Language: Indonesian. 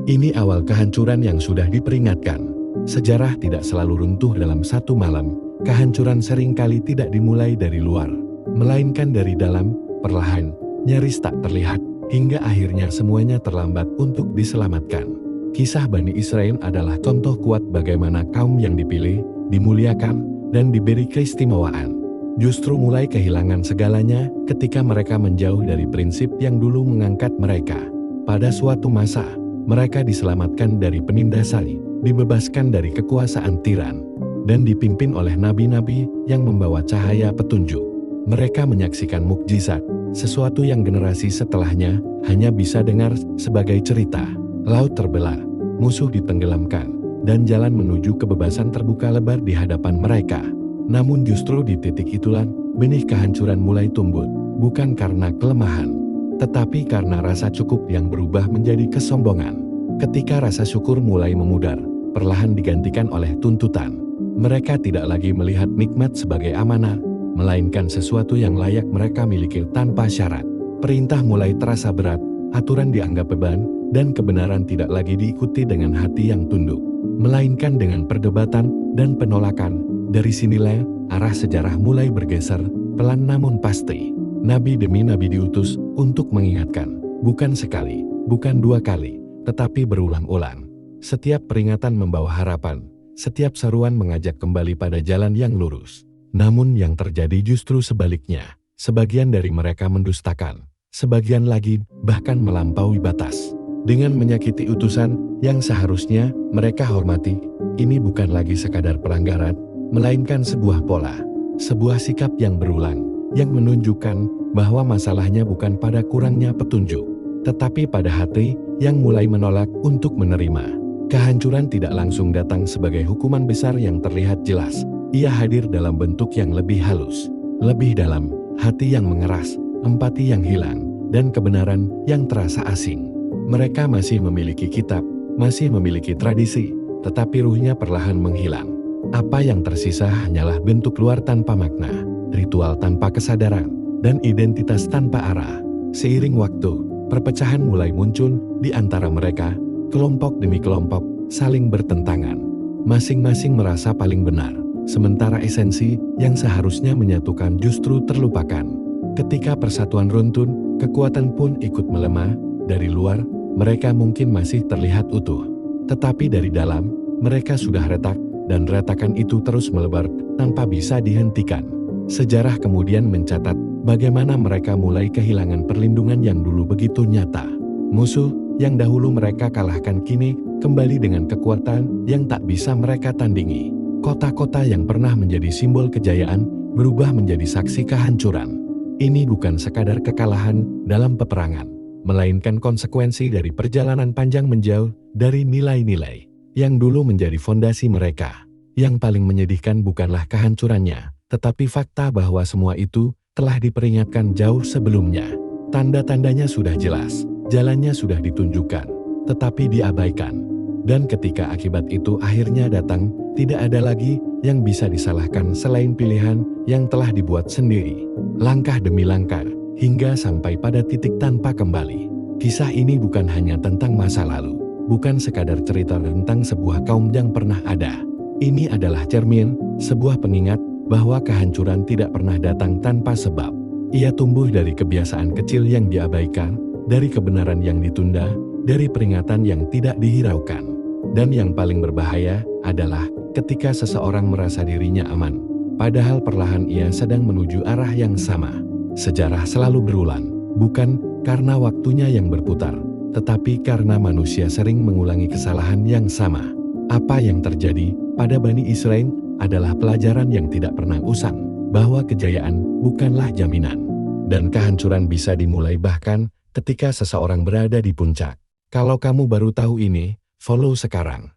Ini awal kehancuran yang sudah diperingatkan. Sejarah tidak selalu runtuh dalam satu malam. Kehancuran seringkali tidak dimulai dari luar, melainkan dari dalam, perlahan, nyaris tak terlihat, hingga akhirnya semuanya terlambat untuk diselamatkan. Kisah Bani Israel adalah contoh kuat bagaimana kaum yang dipilih, dimuliakan, dan diberi keistimewaan, justru mulai kehilangan segalanya ketika mereka menjauh dari prinsip yang dulu mengangkat mereka. Pada suatu masa, mereka diselamatkan dari penindasan, dibebaskan dari kekuasaan tiran, dan dipimpin oleh nabi-nabi yang membawa cahaya petunjuk. Mereka menyaksikan mukjizat, sesuatu yang generasi setelahnya hanya bisa dengar sebagai cerita. Laut terbelah, musuh ditenggelamkan, dan jalan menuju kebebasan terbuka lebar di hadapan mereka. Namun justru di titik itulah benih kehancuran mulai tumbuh, bukan karena kelemahan, tetapi karena rasa cukup yang berubah menjadi kesombongan. Ketika rasa syukur mulai memudar, perlahan digantikan oleh tuntutan. Mereka tidak lagi melihat nikmat sebagai amanah, melainkan sesuatu yang layak mereka miliki tanpa syarat. Perintah mulai terasa berat, aturan dianggap beban, dan kebenaran tidak lagi diikuti dengan hati yang tunduk, melainkan dengan perdebatan dan penolakan. Dari sinilah arah sejarah mulai bergeser, pelan namun pasti. Nabi demi nabi diutus untuk mengingatkan, bukan sekali, bukan dua kali, tetapi berulang-ulang. Setiap peringatan membawa harapan, setiap seruan mengajak kembali pada jalan yang lurus. Namun yang terjadi justru sebaliknya. Sebagian dari mereka mendustakan, sebagian lagi bahkan melampaui batas. Dengan menyakiti utusan yang seharusnya mereka hormati, ini bukan lagi sekadar pelanggaran, melainkan sebuah pola, sebuah sikap yang berulang, yang menunjukkan bahwa masalahnya bukan pada kurangnya petunjuk, tetapi pada hati yang mulai menolak untuk menerima. Kehancuran tidak langsung datang sebagai hukuman besar yang terlihat jelas. Ia hadir dalam bentuk yang lebih halus, lebih dalam, hati yang mengeras, empati yang hilang, dan kebenaran yang terasa asing. Mereka masih memiliki kitab, masih memiliki tradisi, tetapi ruhnya perlahan menghilang. Apa yang tersisa hanyalah bentuk luar tanpa makna, ritual tanpa kesadaran, dan identitas tanpa arah. Seiring waktu, perpecahan mulai muncul di antara mereka. Kelompok demi kelompok saling bertentangan. Masing-masing merasa paling benar, sementara esensi yang seharusnya menyatukan justru terlupakan. Ketika persatuan runtuh, kekuatan pun ikut melemah. Dari luar, mereka mungkin masih terlihat utuh, tetapi dari dalam, mereka sudah retak, dan retakan itu terus melebar tanpa bisa dihentikan. Sejarah kemudian mencatat bagaimana mereka mulai kehilangan perlindungan yang dulu begitu nyata. Musuh yang dahulu mereka kalahkan kini kembali dengan kekuatan yang tak bisa mereka tandingi. Kota-kota yang pernah menjadi simbol kejayaan berubah menjadi saksi kehancuran. Ini bukan sekadar kekalahan dalam peperangan, melainkan konsekuensi dari perjalanan panjang menjauh dari nilai-nilai yang dulu menjadi fondasi mereka. Yang paling menyedihkan bukanlah kehancurannya, tetapi fakta bahwa semua itu telah diperingatkan jauh sebelumnya. Tanda-tandanya sudah jelas. Jalannya sudah ditunjukkan, tetapi diabaikan. Dan ketika akibat itu akhirnya datang, tidak ada lagi yang bisa disalahkan selain pilihan yang telah dibuat sendiri. Langkah demi langkah, hingga sampai pada titik tanpa kembali. Kisah ini bukan hanya tentang masa lalu, bukan sekadar cerita tentang sebuah kaum yang pernah ada. Ini adalah cermin, sebuah pengingat bahwa kehancuran tidak pernah datang tanpa sebab. Ia tumbuh dari kebiasaan kecil yang diabaikan, dari kebenaran yang ditunda, dari peringatan yang tidak dihiraukan. Dan yang paling berbahaya adalah ketika seseorang merasa dirinya aman, padahal perlahan ia sedang menuju arah yang sama. Sejarah selalu berulang, bukan karena waktunya yang berputar, tetapi karena manusia sering mengulangi kesalahan yang sama. Apa yang terjadi pada Bani Israel adalah pelajaran yang tidak pernah usang, bahwa kejayaan bukanlah jaminan, dan kehancuran bisa dimulai bahkan ketika seseorang berada di puncak. Kalau kamu baru tahu ini, follow sekarang.